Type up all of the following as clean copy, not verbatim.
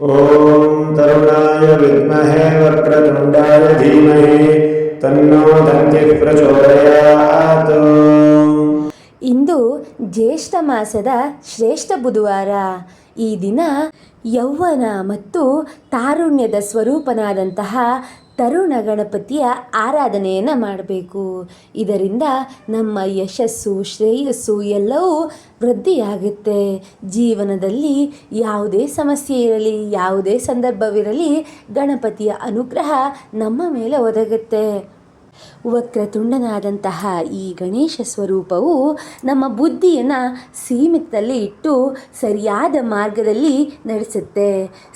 ॐ तरुणाय विद्महे वक्रतुण्डाय धीमहि तन्नो दन्तिः प्रचोदयात्। ಇಂದು ಜ್ಯೇಷ್ಠ ಮಾಸದ ಶ್ರೇಷ್ಠ ಬುಧವಾರ. ಈ ದಿನ ಯೌವನ ಮತ್ತು ತಾರುಣ್ಯದ ಸ್ವರೂಪನಾದಂತಹ ತರುಣ ಗಣಪತಿಯ ಆರಾಧನೆಯನ್ನು ಮಾಡಬೇಕು. ಇದರಿಂದ ನಮ್ಮ ಯಶಸ್ಸು, ಶ್ರೇಯಸ್ಸು ಎಲ್ಲವೂ ವೃದ್ಧಿಯಾಗುತ್ತೆ. ಜೀವನದಲ್ಲಿ ಯಾವುದೇ ಸಮಸ್ಯೆ ಇರಲಿ, ಯಾವುದೇ ಸಂದರ್ಭವಿರಲಿ, ಗಣಪತಿಯ ಅನುಗ್ರಹ ನಮ್ಮ ಮೇಲೆ ಒದಗುತ್ತೆ. ವಕ್ರತುಂಡನಾದಂತಹ ಈ ಗಣೇಶ ಸ್ವರೂಪವು ನಮ್ಮ ಬುದ್ಧಿಯನ್ನು ಸೀಮಿತದಲ್ಲಿ ಇಟ್ಟು ಸರಿಯಾದ ಮಾರ್ಗದಲ್ಲಿ ನಡೆಸುತ್ತೆ.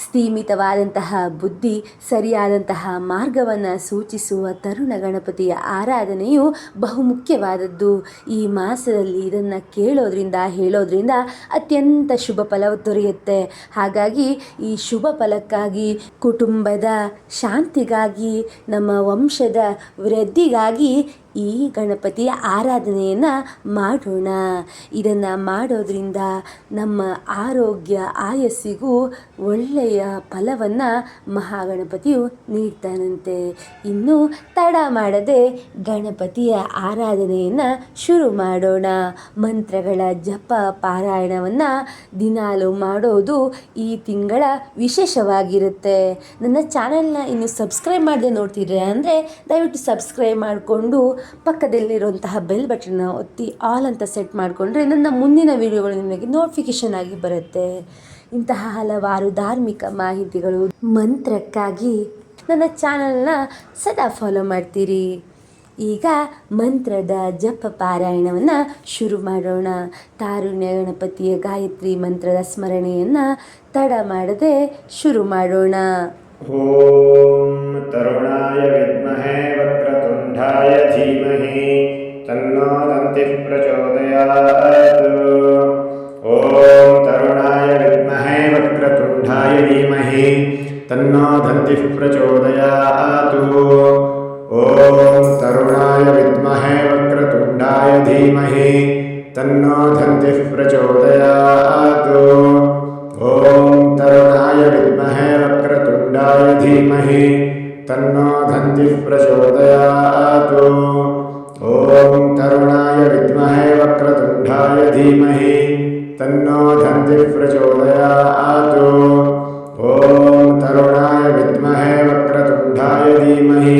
ಸ್ಥೀಮಿತವಾದಂತಹ ಬುದ್ಧಿ ಸರಿಯಾದಂತಹ ಮಾರ್ಗವನ್ನು ಸೂಚಿಸುವ ತರುಣ ಗಣಪತಿಯ ಆರಾಧನೆಯು ಬಹುಮುಖ್ಯವಾದದ್ದು. ಈ ಮಾಸದಲ್ಲಿ ಇದನ್ನು ಕೇಳೋದ್ರಿಂದ, ಹೇಳೋದ್ರಿಂದ ಅತ್ಯಂತ ಶುಭ ಫಲ ದೊರೆಯುತ್ತೆ. ಹಾಗಾಗಿ ಈ ಶುಭ ಫಲಕ್ಕಾಗಿ, ಕುಟುಂಬದ ಶಾಂತಿಗಾಗಿ, ನಮ್ಮ ವಂಶದ ವೃದ್ಧಿಗಾಗಿ ಈ ಗಣಪತಿಯ ಆರಾಧನೆಯನ್ನು ಮಾಡೋಣ. ಇದನ್ನು ಮಾಡೋದ್ರಿಂದ ನಮ್ಮ ಆರೋಗ್ಯ, ಆಯಸ್ಸಿಗೂ ಒಳ್ಳೆಯ ಫಲವನ್ನು ಮಹಾಗಣಪತಿಯು ನೀಡ್ತಾನಂತೆ. ಇನ್ನು ತಡ ಮಾಡದೆ ಗಣಪತಿಯ ಆರಾಧನೆಯನ್ನು ಶುರು ಮಾಡೋಣ. ಮಂತ್ರಗಳ ಜಪ ಪಾರಾಯಣವನ್ನು ದಿನಾಲು ಮಾಡೋದು ಈ ತಿಂಗಳ ವಿಶೇಷವಾಗಿರುತ್ತೆ. ನನ್ನ ಚಾನಲ್ನ ಇನ್ನು ಸಬ್ಸ್ಕ್ರೈಬ್ ಮಾಡದೆ ನೋಡ್ತಿದ್ರೆ ಅಂದರೆ ದಯವಿಟ್ಟು ಸಬ್ಸ್ಕ್ರೈಬ್ ಮಾಡಿಕೊಂಡು ಪಕ್ಕದಲ್ಲಿರುವಂತಹ ಬೆಲ್ ಬಟನ್ನ ಒತ್ತಿ ಆಲ್ ಅಂತ ಸೆಟ್ ಮಾಡಿಕೊಂಡ್ರೆ ನನ್ನ ಮುಂದಿನ ವಿಡಿಯೋಗಳು ನಿಮಗೆ ನೋಟಿಫಿಕೇಷನ್ ಆಗಿ ಬರುತ್ತೆ. ಇಂತಹ ಹಲವಾರು ಧಾರ್ಮಿಕ ಮಾಹಿತಿಗಳು, ಮಂತ್ರಕ್ಕಾಗಿ ನನ್ನ ಚಾನಲ್ನ ಸದಾ ಫಾಲೋ ಮಾಡ್ತೀರಿ. ಈಗ ಮಂತ್ರದ ಜಪ ಪಾರಾಯಣವನ್ನು ಶುರು ಮಾಡೋಣ. ತಾರುಣ್ಯ ಗಣಪತಿಯ ಗಾಯತ್ರಿ ಮಂತ್ರದ ಸ್ಮರಣೆಯನ್ನು ತಡ ಮಾಡದೆ ಶುರು ಮಾಡೋಣ. ॐ तरुणाय विद्महे वक्रतुण्डाय धीमहि तन्नो दन्तिः प्रचोदयात्। ॐ तरुणाय विद्महे वक्रतुण्डाय धीमहि तन्नो दन्तिः प्रचोदयात्। ॐ तरुणाय विद्महे वक्रतुण्डाय धीमहि तन्नो दन्तिः प्रचोदयात्। ॐ तरुणाय विद्महे वक्रतुण्डाय धीमहि तन्नो दन्तिः प्रचोदयात्। ॐ तरुणाय विद्महे वक्रतुण्डाय धीमहि तन्नो दन्तिः प्रचोदयात्। ॐ तरुणाय विद्महे वक्रतुण्डाय धीमहि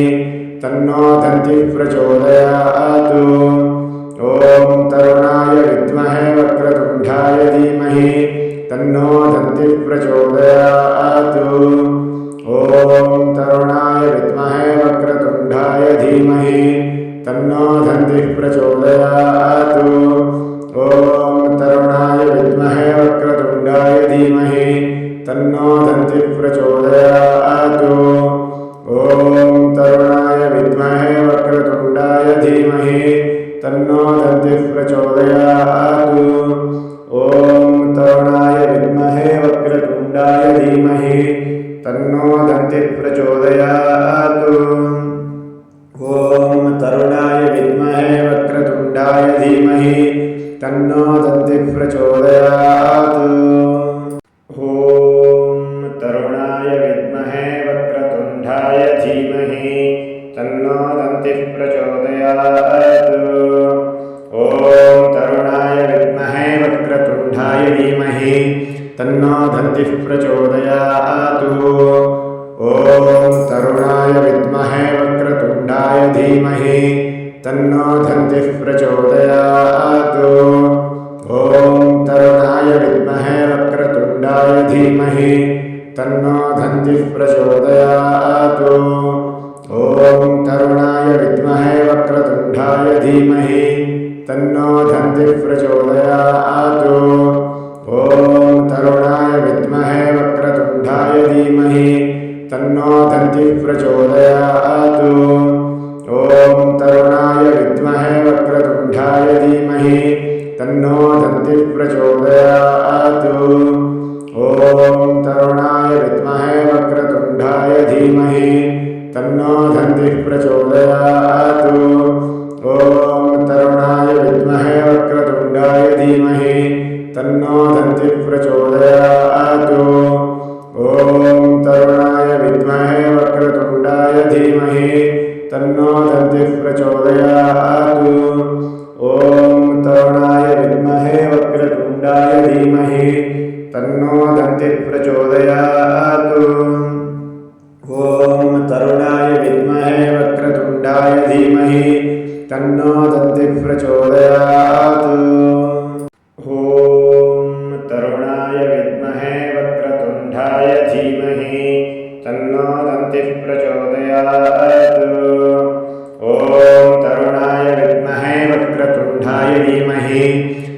तन्नो दन्तिः प्रचोदयात्। ॐ तरुणाय विद्महे वक्रतुण्डाय धीमहि तन्नो दन्तिः प्रचोदयात्। ॐ तरुणाय विद्महे वक्रतुण्डाय धीमहि तन्नो दन्तिः प्रचोदयात्। ॐ तरुणाय विद्महे वक्रतुण्डाय धीमहि तन्नो दन्तिः प्रचोदयात्। ॐ तरुणाय विद्महे वक्रतुण्डाय धीमहि तन्नो दन्तिः प्रचोदयात्। ॐ तरुणाय विद्महे वक्रतुण्डाय धीमहि तन्नो दन्तिः प्रचोदयात्। ॐ तरुणाय विद्महे वक्रतुण्डाय धीमहि तन्नो दन्तिः प्रचोदयात्। ॐ तरुणाय विद्महे वक्रतुण्डाय धीमहि तन्नो दन्तिः प्रचोदयात्। ॐ तरुणाय विद्महे वक्रतुण्डाय धीमहि तन्नो दन्तिः प्रचोदयात्। ॐ तरुणाय विद्महे वक्रतुण्डाय धीमहि तन्नो दन्तिः प्रचोदयात्। ॐ तरुणाय विद्महे वक्रतुण्डाय धीमहि तन्नो दन्तिः प्रचोदयात्। ॐ तरुणाय विद्महे वक्रतुण्डाय धीमहि तन्नो दन्तिः प्रचोदयात्। ॐ तरुणाय विद्महे वक्रतुण्डाय धीमहि तन्नो दन्तिः प्रचोदयात्। ॐ तरुणाय विद्महे वक्रतुण्डाय धीमहि तन्नो दन्तिः प्रचोदयात्। ॐ तरुणाय विद्महे वक्रतुण्डाय धीमहि तन्नो दन्तिः प्रचोदयात्। ॐ तरुणाय विद्महे वक्रतुण्डाय धीमहि तन्नो दन्तिः प्रचोदयात्। ॐ तरुणाय विद्महे वक्रतुण्डाय धीमहि तन्नो दन्तिः प्रचोदयात्। ॐ तरुणाय विद्महे वक्रतुण्डाय धीमहि तन्नो दन्तिः प्रचोदयात्। ॐ तरुणाय विद्महे वक्रतुण्डाय धीमहि तन्नो दन्तिः प्रचोदयात्। ॐ तरुणाय विद्महे वक्रतुण्डाय धीमहि तन्नो दन्तिः प्रचोदयात्। ॐ तरुणाय विद्महे वक्रतुण्डाय धीमहि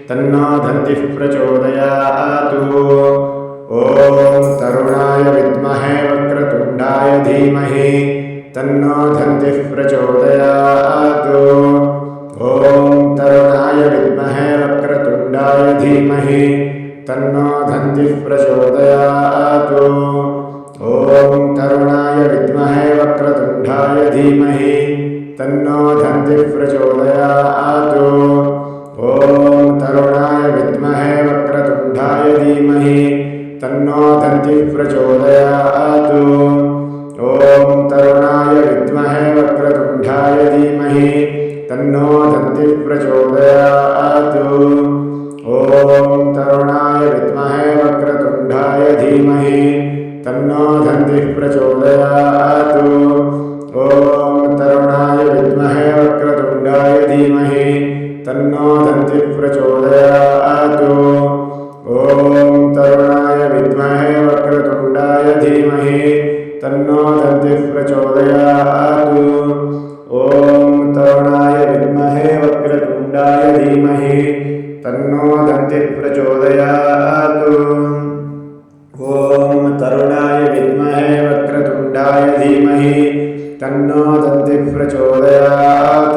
तन्नो दन्तिः प्रचोदयात्। ॐ तरुणाय विद्महे वक्रतुण्डाय धीमहि तन्नो दन्तिः प्रचोदयात्। ॐ तरुणाय विद्महे वक्रतुण्डाय धीमहि तन्नो दन्तिः प्रचोदयात्। ॐ तरुणाय विद्महे वक्रतुण्डाय धीमहि तन्नो दन्तिः प्रचोदयात्। ॐ तरुणाय विद्महे वक्रतुण्डाय धीमहि तन्नो दन्तिः प्रचोदयात्। ॐ तरुणाय विद्महे वक्रतुण्डाय धीमहि तन्नो दन्तिः प्रचोदयात्। ॐ तरुणाय विद्महे वक्रतुण्डाय धीमहि तन्नो दन्तिः प्रचोदयात्। ॐ तरुणाय विद्महे वक्रतुण्डाय धीमहि तन्नो दन्तिः प्रचोदयात्। ॐ तरुणाय विद्महे वक्रतुण्डाय धीमहि तन्नो दन्तिः प्रचोदयात्। ॐ तरुणाय विद्महे वक्रतुण्डाय धीमहि तन्नो दन्तिः प्रचोदयात्। ॐ तरुणाय विद्महे वक्रतुण्डाय धीमहि तन्नो दन्तिः प्रचोदयात्।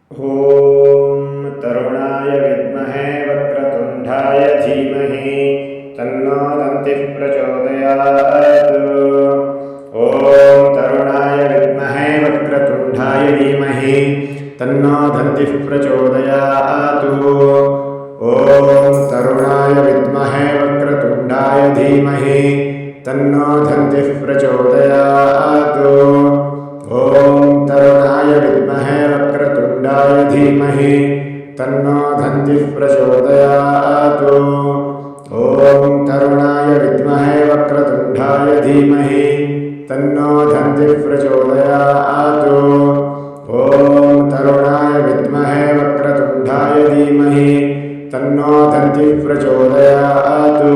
ॐ तरुणाय विद्महे वक्रतुण्डाय धीमहि तन्नो दन्तिः प्रचोदयात्। ॐ तरुणाय विद्महे वक्रतुण्डाय धीमहि तन्नो दन्तिः प्रचोदयात्। ॐ तरुणाय विद्महे वक्रतुण्डाय धीमहि तन्नो दन्तिः प्रचोदयात्। ॐ तरुणाय विद्महे वक्रतुण्डाय धीमहि तन्नो दन्तिः प्रचोदयात्। ॐ तरुणाय विद्महे वक्रतुण्डाय धीमहि तन्नो दन्तिः प्रचोदयात्। ॐ तरुणाय विद्महे वक्रतुण्डाय धीमहि तन्नो दन्तिः प्रचोदयात्।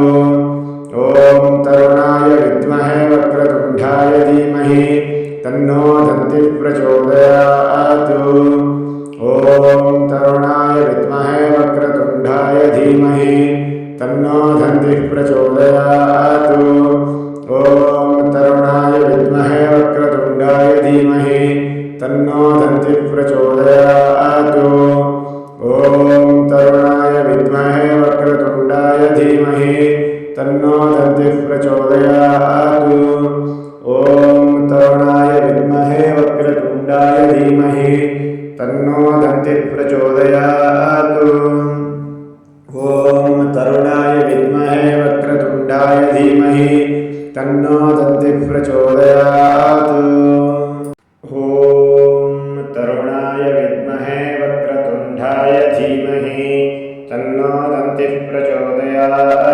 ॐ तरुणाय विद्महे वक्रतुण्डाय धीमहि तन्नो दन्तिः प्रचोदयात्। ॐ तरुणाय विद्महे वक्रतुण्डाय धीमहि तन्नो दन्तिः प्रचोदयात्। ॐ तरुणाय विद्महे वक्रतुण्डाय धीमहि तन्नो दन्तिः प्रचोदयात्। ॐ तरुणाय विद्महे वक्रतुण्डाय धीमहि तन्नो दन्तिः प्रचोदयात्। ॐ तरुणाय विद्महे वक्रतुण्डाय धीमहि तन्नो दन्तिः प्रचोदयात्। ॐ तरुणाय विद्महे वक्रतुण्डाय धीमहि तन्नो दन्तिः प्रचोदयात्। ॐ तरुणाय विद्महे वक्रतुण्डाय धीमहि तन्नो दन्तिः प्रचोदयात्।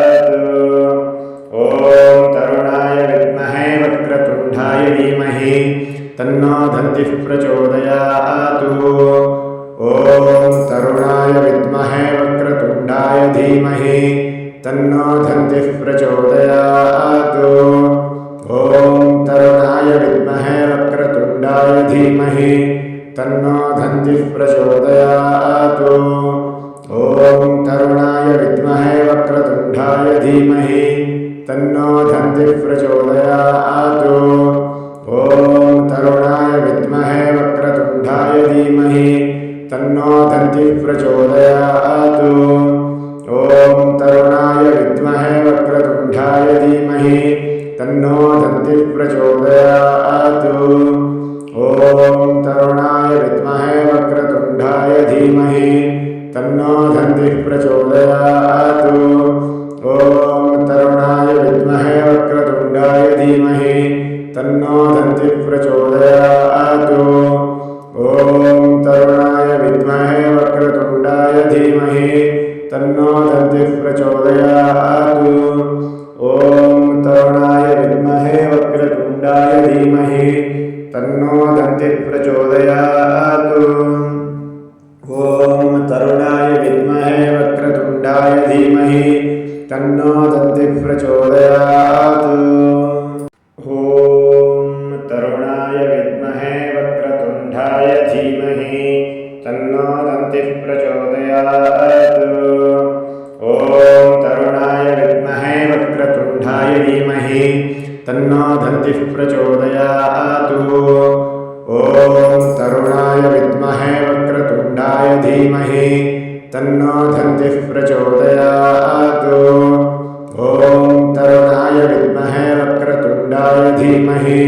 ॐ तरुणाय विद्महे वक्रतुण्डाय धीमहि तन्नो दन्तिः प्रचोदयात्। ॐ तरुणाय विद्महे वक्रतुण्डाय धीमहि तन्नो दन्तिः प्रचोदयात्। ॐ तरुणाय विद्महे वक्रतुण्डाय धीमहि तन्नो दन्तिः प्रचोदयात्। ॐ तरुणाय विद्महे वक्रतुण्डाय धीमहि तन्नो दन्तिः प्रचोदयात्। ॐ तरुणाय विद्महे वक्रतुण्डाय धीमहि तन्नो दन्तिः प्रचोदयात्। ॐ तरुणाय विद्महे वक्रतुण्डाय धीमहि तन्नो दन्तिः प्रचोदयात्। ॐ तरुणाय विद्महे वक्रतुण्डाय धीमहि तन्नो दन्तिः प्रचोदयात्। ॐ तरुणाय विद्महे वक्रतुण्डाय वक्रतुण्डाय धीमहि तन्नो दन्तिः प्रचोदयात्। ॐ तरुणाय विद्महे वक्रतुण्डाय धीमहि तन्नो दन्तिः प्रचोदयात्। ॐ तरुणाय विद्महे वक्रतुण्डाय धीमहि तन्नो दन्तिः प्रचोदयात्। ॐ तरुणाय विद्महे वक्रतुण्डाय धीमहि तन्नो दन्तिः प्रचोदयात्। ॐ तरुणाय विद्महे वक्रतुण्डाय धीमहि तन्नो दन्तिः प्रचोदयात्। ॐ तरुणाय विद्महे वक्रतुण्डाय धीमहि तन्नो दन्तिः प्रचोदयात्। ॐ तरुणाय विद्महे वक्रतुण्डाय धीमहि तन्नो दन्तिः प्रचोदयात्। ॐ तरुणाय विद्महे वक्रतुण्डाय धीमहि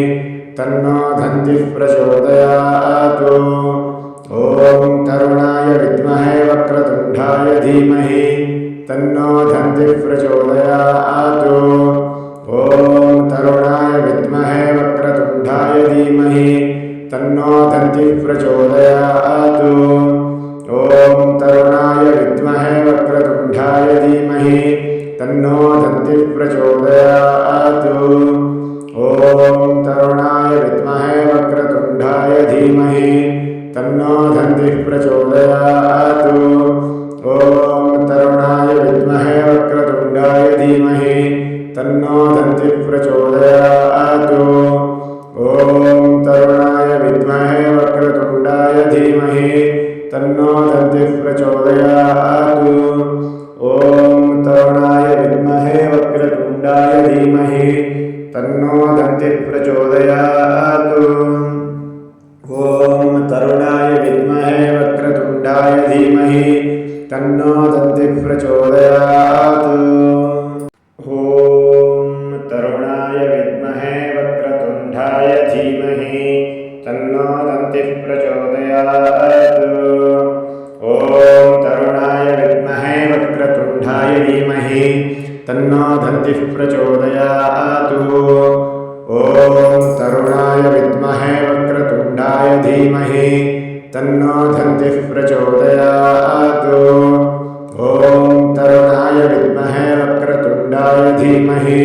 तन्नो दन्तिः प्रचोदयात्। ॐ तरुणाय विद्महे वक्रतुण्डाय धीमहि तन्नो दन्तिः प्रचोदयात्। ॐ तरुणाय विद्महे वक्रतुण्डाय धीमहि तन्नो दन्तिः प्रचोदयात्। ॐ तरुणाय विद्महे वक्रतुण्डाय धीमहि तन्नो दन्तिः प्रचोदयात्। ॐ तरुणाय विद्महे वक्रतुण्डाय धीमहि तन्नो दन्तिः प्रचोदयात्। ॐ तरुणाय विद्महे वक्रतुण्डाय धीमहि तन्नो दन्तिः प्रचोदयात्। ॐ तरुणाय विद्महे वक्रतुण्डाय धीमहि तन्नो दन्तिः प्रचोदयात्। ॐ तरुणाय विद्महे वक्रतुण्डाय धीमहि तन्नो दन्तिः प्रचोदयात्। ॐ तरुणाय विद्महे वक्रतुण्डाय धीमहि तन्नो दन्तिः प्रचोदयात्। ॐ तरुणाय विद्महे वक्रतुण्डाय धीमहि तन्नो दन्तिः प्रचोदयात्। ॐ तरुणाय विद्महे वक्रतुण्डाय धीमहि तन्नो दन्तिः प्रचोदयात्। ॐ तरुणाय विद्महे वक्रतुण्डाय धीमहि तन्नो दन्तिः प्रचोदयात्। ॐ तरुणाय विद्महे वक्रतुण्डाय धीमहि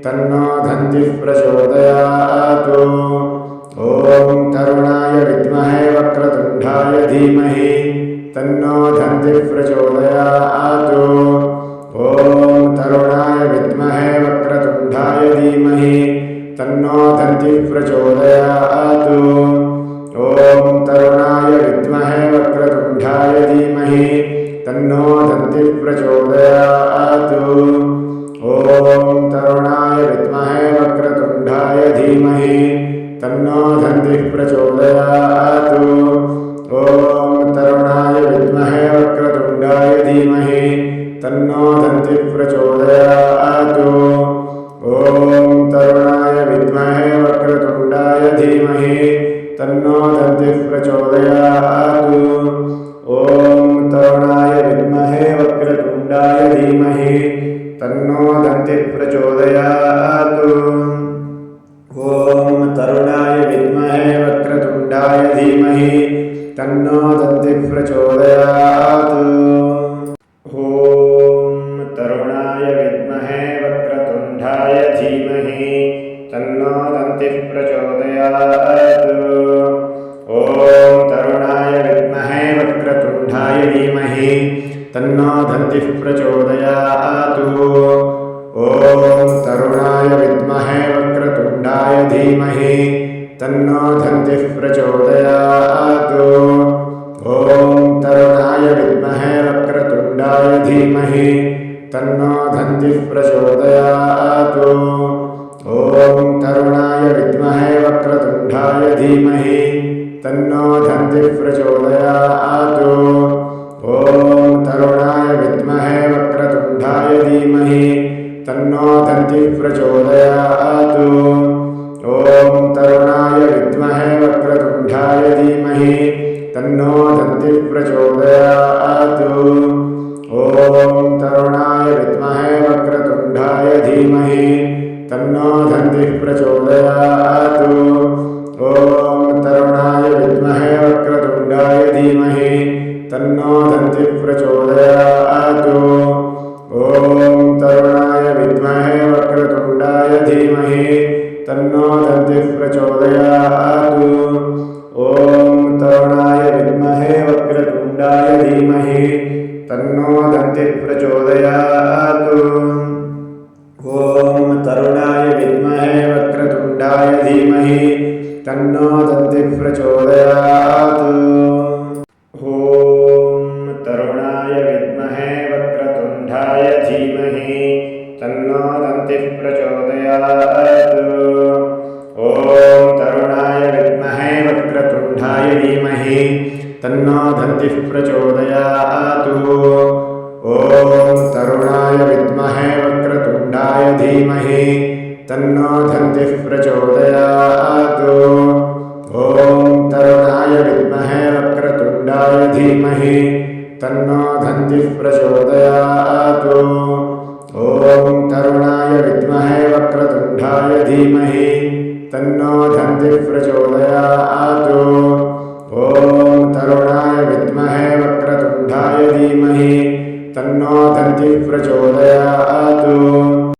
तन्नो दन्तिः प्रचोदयात्। ॐ तरुणाय विद्महे वक्रतुण्डाय धीमहि तन्नो दन्तिः प्रचोदयात्। ॐ तरुणाय विद्महे वक्रतुण्डाय धीमहि तन्नो दन्तिः प्रचोदयात्। ॐ तरुणाय विद्महे वक्रतुण्डाय धीमहि तन्नो दन्तिः प्रचोदयात्। ॐ तरुणाय विद्महे वक्रतुण्डाय धीमहि तन्नो दन्तिः प्रचोदयात्। ॐ तरुणाय विद्महे वक्रतुण्डाय धीमहि तन्नो दन्तिः प्रचोदयात्। ॐ तरुणाय विद्महे वक्रतुण्डाय धीमहि तन्नो दन्तिः प्रचोदयात्। ॐ तरुणाय विद्महे वक्रतुण्डाय धीमहि तन्नो दन्तिः प्रचोदयात्। ॐ तरुणाय विद्महे वक्रतुण्डाय धीमहि तन्नो दन्तिः प्रचोदयात्। ॐ तरुणाय विद्महे वक्रतुण्डाय धीमहि तन्नो दन्तिः प्रचोदयात्। ॐ तरुणाय विद्महे वक्रतुण्डाय धीमहि तन्नो दन्तिः प्रचोदयात्। ॐ तरुणाय विद्महे वक्रतुण्डाय धीमहि तन्नो दन्तिः प्रचोदयात्। ॐ तरुणाय विद्महे वक्रतुण्डाय धीमहि तन्नो दन्तिः प्रचोदयात्। ॐ तरुणाय विद्महे वक्रतुण्डाय दन्तिः प्रचोदयात्। ॐ तरुणाय विद्महे वक्रतुण्डाय धीमहि तन्नो दन्तिः प्रचोदयात्। ॐ तरुणाय विद्महे वक्रतुण्डाय धीमहि तन्नो दन्तिः प्रचोदयात्। ॐ तरुणाय विद्महे वक्रतुण्डाय धीमहि तन्नो दन्तिः प्रचोदयात्। ॐ तरुणाय विद्महे वक्रतुण्डाय धीमहि तन्नो दन्तिः प्रचोदयात्। ॐ तरुणाय विद्महे वक्रतुण्डाय धीमहि तन्नो दन्तिः प्रचोदयात्। ॐ तरुणाय विद्महे वक्रतुण्डाय धीमहि तन्नो दन्तिः प्रचोदयात्। ॐ तरुणाय विद्महे वक्रतुण्डाय धीमहि तन्नो दन्तिः प्रचोदयात्। ॐ तरुणाय विद्महे वक्रतुण्डाय धीमहि तन्नो दन्तिः प्रचोदयात्। ॐ तरुणाय विद्महे वक्रतुण्डाय धीमहि तन्नो दन्तिः प्रचोदयात्। ॐ तरुणाय विद्महे वक्रतुण्डाय धीमहि तन्नो दन्तिः प्रचोदयात्।